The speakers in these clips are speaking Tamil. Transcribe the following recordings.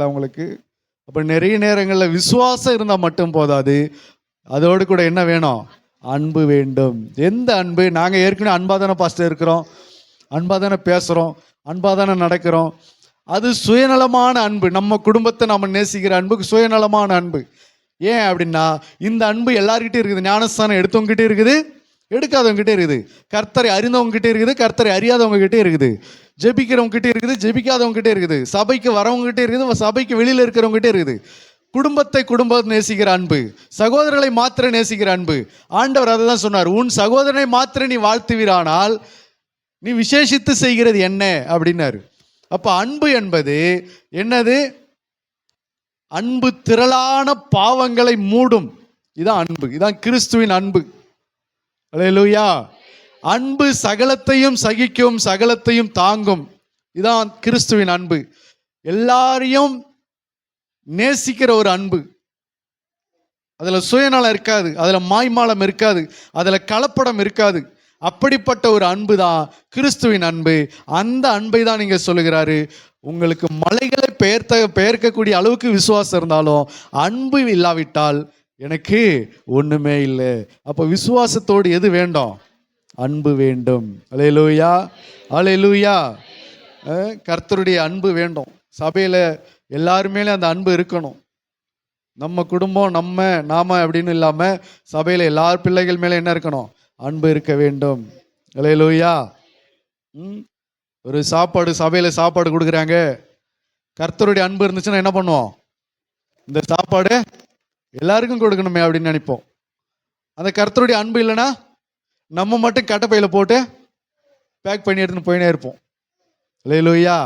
அவங்களுக்கு. அப்போ நிறைய நேரங்களில் விசுவாசம் இருந்தால் மட்டும் போதாது, அதோடு கூட என்ன வேணும்? அன்பு வேண்டும். எந்த அன்பு? நாங்கள் ஏற்கனவே அன்பாக தானே பாஸ்டர் இருக்கிறோம், அன்பாக தானே பேசுகிறோம், அன்பாக தானே நடக்கிறோம். அது சுயநலமான அன்பு. நம்ம குடும்பத்தை நம்ம நேசிக்கிற அன்புக்கு சுயநலமான அன்பு. ஏன் அப்படின்னா, இந்த அன்பு எல்லார்கிட்டையும் இருக்குது. ஞானஸ்தானம் எடுத்தவங்ககிட்டே இருக்குது, எடுக்காதவங்ககிட்டே இருக்குது. கர்த்தரை அறிந்தவங்ககிட்டே இருக்குது, கர்த்தரை அறியாதவங்ககிட்டே இருக்குது. ஜெபிக்கிறவங்ககிட்டே இருக்குது, ஜெபிக்காதவங்ககிட்டே இருக்குது. சபைக்கு வரவங்ககிட்டே இருக்குது, சபைக்கு வெளியில் இருக்கிறவங்ககிட்டே இருக்குது. குடும்பத்தை நேசிக்கிற அன்பு, சகோதரர்களை மாத்திர நேசிக்கிற அன்பு. ஆண்டவர் அதை தான் சொன்னார், உன் சகோதரனை மாத்திர நீ வாழ்த்துவீரானால் நீ விசேஷித்து செய்கிறது என்ன அப்படின்னாரு. அப்போ அன்பு என்பது என்னது? அன்பு திரளான பாவங்களை மூடும். இதான் அன்பு, இதான் கிறிஸ்துவின் அன்பு. அல்லேலூயா. அன்பு சகலத்தையும் சகிக்கும், சகலத்தையும் தாங்கும். இதான் கிறிஸ்துவின் அன்பு. எல்லாரையும் நேசிக்கிற ஒரு அன்பு. அதுல சுயநலம் இருக்காது, அதுல மாய்மாலம் இருக்காது, அதுல கலப்படம் இருக்காது. அப்படிப்பட்ட ஒரு அன்பு தான் கிறிஸ்துவின் அன்பு. அந்த அன்பை தான் நீங்க சொல்லுகிறாரு, உங்களுக்கு மலைகளை பெயர்க்கக்கூடிய அளவுக்கு விசுவாசம் இருந்தாலும் அன்பு இல்லாவிட்டால் எனக்கு ஒண்ணுமே இல்லை. அப்போ விசுவாசத்தோடு எது வேண்டும்? அன்பு வேண்டும். அல்லேலூயா, அல்லேலூயா. கர்த்தருடைய அன்பு வேண்டும். சபையில எல்லாருமே அந்த அன்பு இருக்கணும். நம்ம குடும்பம் நாம அப்படின்னு இல்லாம சபையில எல்லார் பிள்ளைகள் மேல என்ன இருக்கணும்? அன்பு இருக்க வேண்டும். அல்லேலூயா. ஒரு சபையில சாப்பாடு கொடுக்குறாங்க, கர்த்தருடைய அன்பு இருந்துச்சுன்னா என்ன பண்ணுவோம்? இந்த சாப்பாடு எல்லாருக்கும் கொடுக்கணுமே அப்படின்னு நினைப்போம். அந்த கர்த்தருடைய அன்பு இல்லைன்னா நம்ம மட்டும் கட்டப்பையில போட்டு பேக் பண்ணி எடுத்துன்னு போயினே இருப்போம். அல்லேலூயா.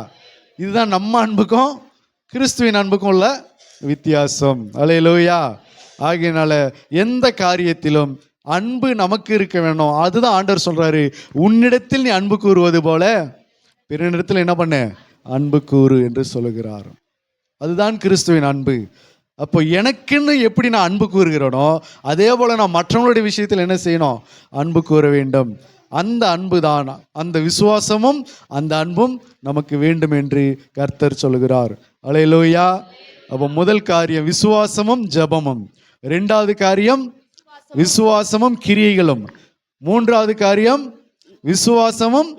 இதுதான் நம்ம அன்புக்கும் கிறிஸ்துவின் அன்புக்கும் உள்ள வித்தியாசம். அல்லேலூயா. ஆகையினால எந்த காரியத்திலும் அன்பு நமக்கு இருக்க வேணும். அதுதான் ஆண்டவர் சொல்றாரு, உன்னிடத்தில் நீ அன்பு கூறுவது போல பிறனிடத்தில் என்ன பண்ண? அன்பு கூறு என்று சொல்லுகிறார். அதுதான் கிறிஸ்துவின் அன்பு. அப்போ எனக்குன்னு எப்படி நான் அன்பு கூறுகிறேனோ அதே போல நான் மற்றவங்களுடைய விஷயத்தில் என்ன செய்யணும்? அன்பு கூற வேண்டும். அந்த அன்பு தான், அந்த விசுவாசமும் அந்த அன்பும் நமக்கு வேண்டும் என்று கர்த்தர் சொல்லுகிறார். அல்லேலூயா. அப்போ முதல் காரியம் விசுவாசமும் ஜெபமும், இரண்டாவது காரியம் விசுவாசமும் கிரியைகளும், மூன்றாவது காரியம் விசுவாசமும்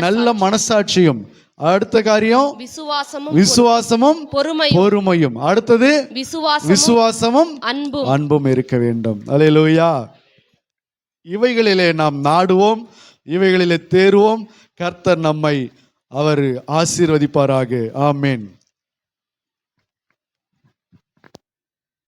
நல்ல மனசாட்சியும், அடுத்த காரியம் விசுவாசமும் பொறுமையும், அடுத்தது விசுவாசமும் அன்பும் இருக்க வேண்டும். அல்லேலூயா. இவைகளிலே நாம் நாடுவோம், இவைகளிலே தேர்வோம். கர்த்தர் நம்மை அவர் ஆசீர்வதிப்பாராக. ஆமென்.